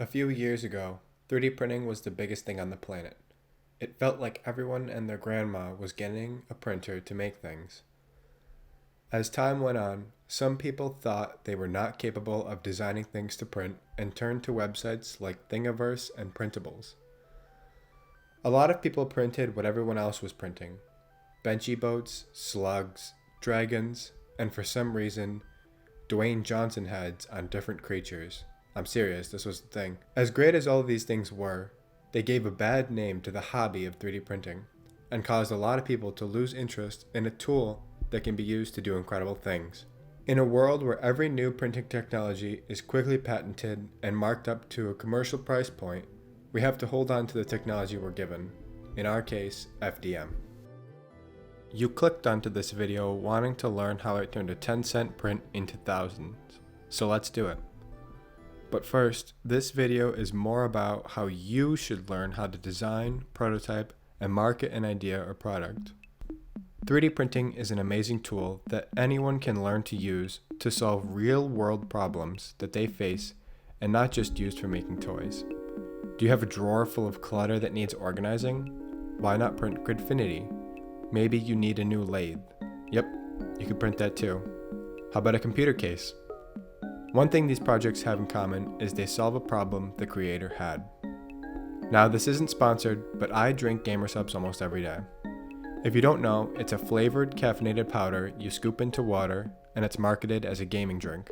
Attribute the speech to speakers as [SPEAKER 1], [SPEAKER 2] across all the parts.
[SPEAKER 1] A few years ago, 3D printing was the biggest thing on the planet. It felt like everyone and their grandma was getting a printer to make things. As time went on, some people thought they were not capable of designing things to print and turned to websites like Thingiverse and Printables. A lot of people printed what everyone else was printing. Benchy boats, slugs, dragons, and for some reason, Dwayne Johnson heads on different creatures. I'm serious, this was the thing. As great as all of these things were, they gave a bad name to the hobby of 3D printing and caused a lot of people to lose interest in a tool that can be used to do incredible things. In a world where every new printing technology is quickly patented and marked up to a commercial price point, we have to hold on to the technology we're given, in our case, FDM. You clicked onto this video wanting to learn how I turned a 10-cent print into thousands, so let's do it. But first, this video is more about how you should learn how to design, prototype, and market an idea or product. 3D printing is an amazing tool that anyone can learn to use to solve real-world problems that they face and not just used for making toys. Do you have a drawer full of clutter that needs organizing? Why not print Gridfinity? Maybe you need a new lathe. Yep, you can print that too. How about a computer case? One thing these projects have in common is they solve a problem the creator had. Now this isn't sponsored, but I drink Gamer Subs almost every day. If you don't know, it's a flavored caffeinated powder you scoop into water, and it's marketed as a gaming drink.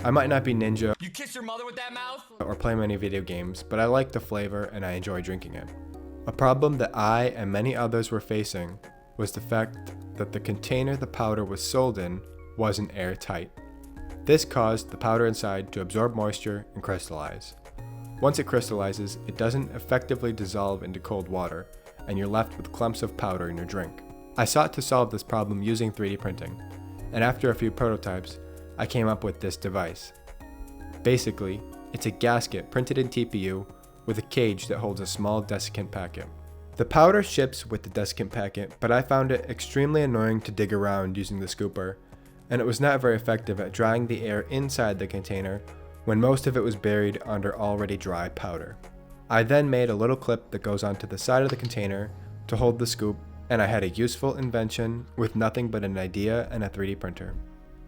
[SPEAKER 1] I might not be ninja
[SPEAKER 2] You kiss your mother with that mouth?
[SPEAKER 1] or play many video games, but I like the flavor and I enjoy drinking it. A problem that I and many others were facing was the fact that the container the powder was sold in wasn't airtight. This caused the powder inside to absorb moisture and crystallize. Once it crystallizes, it doesn't effectively dissolve into cold water, and you're left with clumps of powder in your drink. I sought to solve this problem using 3D printing, and after a few prototypes, I came up with this device. Basically, it's a gasket printed in TPU with a cage that holds a small desiccant packet. The powder ships with the desiccant packet, but I found it extremely annoying to dig around using the scooper, and it was not very effective at drying the air inside the container when most of it was buried under already dry powder. I then made a little clip that goes onto the side of the container to hold the scoop, and I had a useful invention with nothing but an idea and a 3D printer.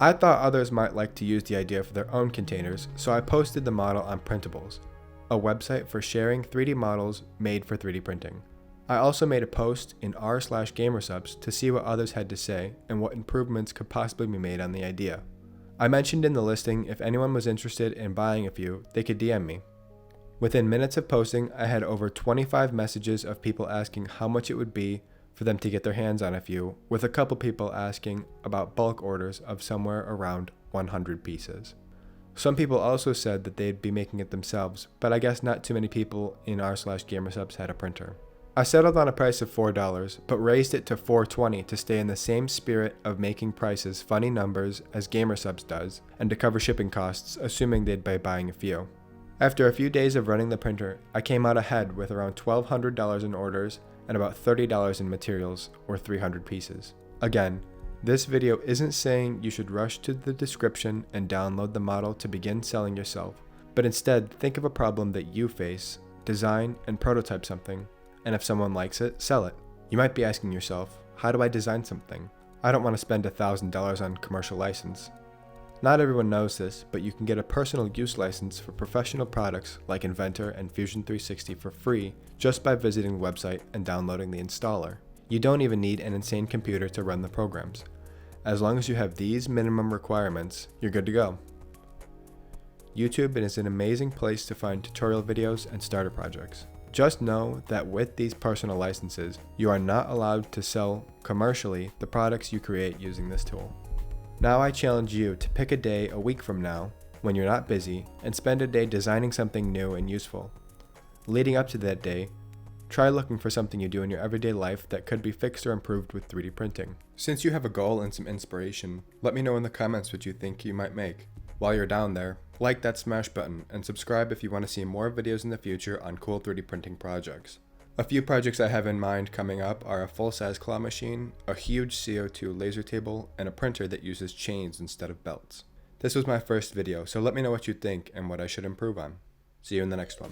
[SPEAKER 1] I thought others might like to use the idea for their own containers, so I posted the model on Printables, a website for sharing 3D models made for 3D printing. I also made a post in r/gamersubs to see what others had to say and what improvements could possibly be made on the idea. I mentioned in the listing if anyone was interested in buying a few, they could DM me. Within minutes of posting, I had over 25 messages of people asking how much it would be for them to get their hands on a few, with a couple people asking about bulk orders of somewhere around 100 pieces. Some people also said that they'd be making it themselves, but I guess not too many people in r/gamersubs had a printer. I settled on a price of $4, but raised it to $4.20 to stay in the same spirit of making prices funny numbers as Gamersubs does, and to cover shipping costs, assuming they'd be buying a few. After a few days of running the printer, I came out ahead with around $1,200 in orders and about $30 in materials, or 300 pieces. Again, this video isn't saying you should rush to the description and download the model to begin selling yourself, but instead think of a problem that you face, design and prototype something, and if someone likes it, sell it. You might be asking yourself, how do I design something? I don't want to spend $1,000 on commercial license. Not everyone knows this, but you can get a personal use license for professional products like Inventor and Fusion 360 for free just by visiting the website and downloading the installer. You don't even need an insane computer to run the programs. As long as you have these minimum requirements, you're good to go. YouTube is an amazing place to find tutorial videos and starter projects. Just know that with these personal licenses, you are not allowed to sell commercially the products you create using this tool. Now I challenge you to pick a day a week from now, when you're not busy, and spend a day designing something new and useful. Leading up to that day, try looking for something you do in your everyday life that could be fixed or improved with 3D printing. Since you have a goal and some inspiration, let me know in the comments what you think you might make. While you're down there, like that smash button and subscribe if you want to see more videos in the future on cool 3D printing projects. A few projects I have in mind coming up are a full-size claw machine, a huge CO2 laser table, and a printer that uses chains instead of belts. This was my first video, so let me know what you think and what I should improve on. See you in the next one.